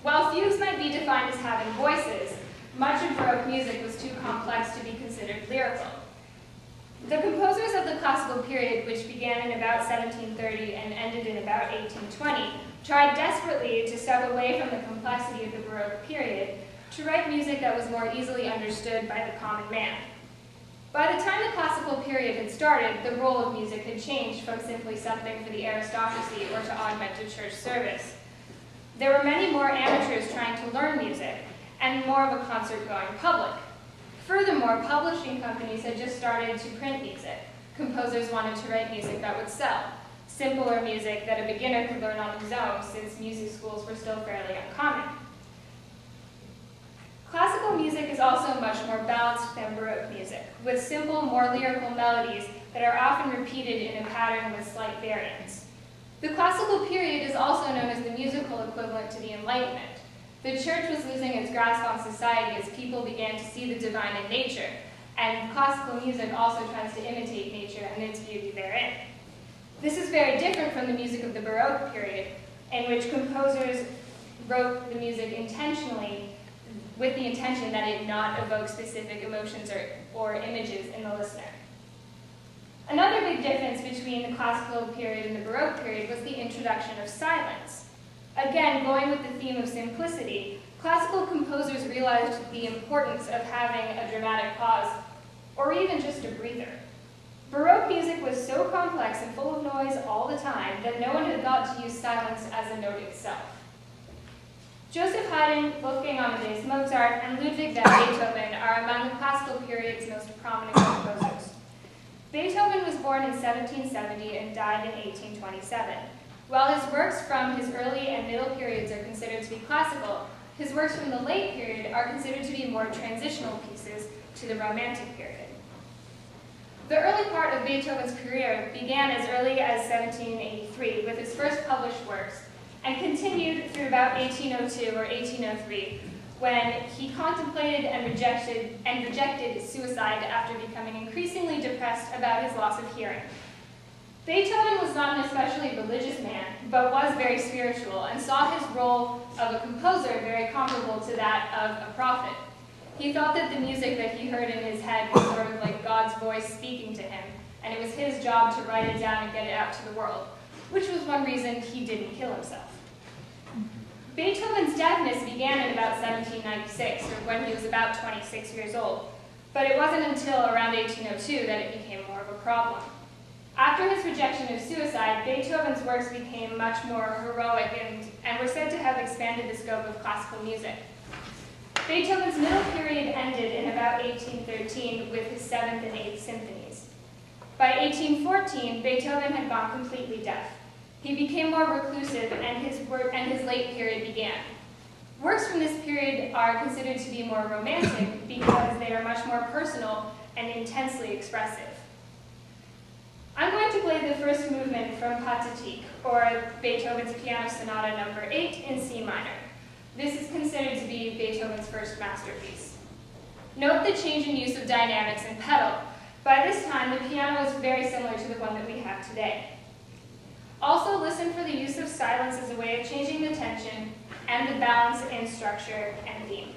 While fugues might be defined as having voices, much of Baroque music was too complex to be considered lyrical. The composers of the classical period, which began in about 1730 and ended in about 1820, tried desperately to step away from the complexity of the Baroque period to write music that was more easily understood by the common man. By the time the classical period had started, the role of music had changed from simply something for the aristocracy or to augment a church service. There were many more amateurs trying to learn music, and more of a concert-going public. Furthermore, publishing companies had just started to print music. Composers wanted to write music that would sell, simpler music that a beginner could learn on his own, since music schools were still fairly uncommon. Classical music is also much more balanced than Baroque music, with simple, more lyrical melodies that are often repeated in a pattern with slight variants. The classical period is also known as the musical equivalent to the Enlightenment. The church was losing its grasp on society as people began to see the divine in nature, and classical music also tries to imitate nature and its beauty therein. This is very different from the music of the Baroque period, in which composers wrote the music intentionally with the intention that it not evoke specific emotions or images in the listener. Another big difference between the classical period and the Baroque period was the introduction of silence. Again, going with the theme of simplicity, classical composers realized the importance of having a dramatic pause, or even just a breather. Baroque music was so complex and full of noise all the time that no one had thought to use silence as a note itself. Joseph Haydn, Wolfgang Amadeus Mozart, and Ludwig van Beethoven are among the classical period's most prominent composers. Beethoven was born in 1770 and died in 1827. While his works from his early and middle periods are considered to be classical, his works from the late period are considered to be more transitional pieces to the Romantic period. The early part of Beethoven's career began as early as 1783 with his first published works, and continued through about 1802 or 1803, when he contemplated and rejected suicide after becoming increasingly depressed about his loss of hearing. Beethoven was not an especially religious man, but was very spiritual, and saw his role of a composer very comparable to that of a prophet. He thought that the music that he heard in his head was sort of like God's voice speaking to him, and it was his job to write it down and get it out to the world, which was one reason he didn't kill himself. Beethoven's deafness began in about 1796, or when he was about 26 years old, but it wasn't until around 1802 that it became more of a problem. After his rejection of suicide, Beethoven's works became much more heroic and were said to have expanded the scope of classical music. Beethoven's middle period ended in about 1813 with his 7th and 8th symphonies. By 1814, Beethoven had gone completely deaf. He became more reclusive, and his late period began. Works from this period are considered to be more romantic because they are much more personal and intensely expressive. I'm going to play the first movement from Pathétique, or Beethoven's Piano Sonata No. 8 in C minor. This is considered to be Beethoven's first masterpiece. Note the change in use of dynamics and pedal. By this time, the piano was very similar to the one that we have today. Also, listen for the use of silence as a way of changing the tension and the balance in structure and theme.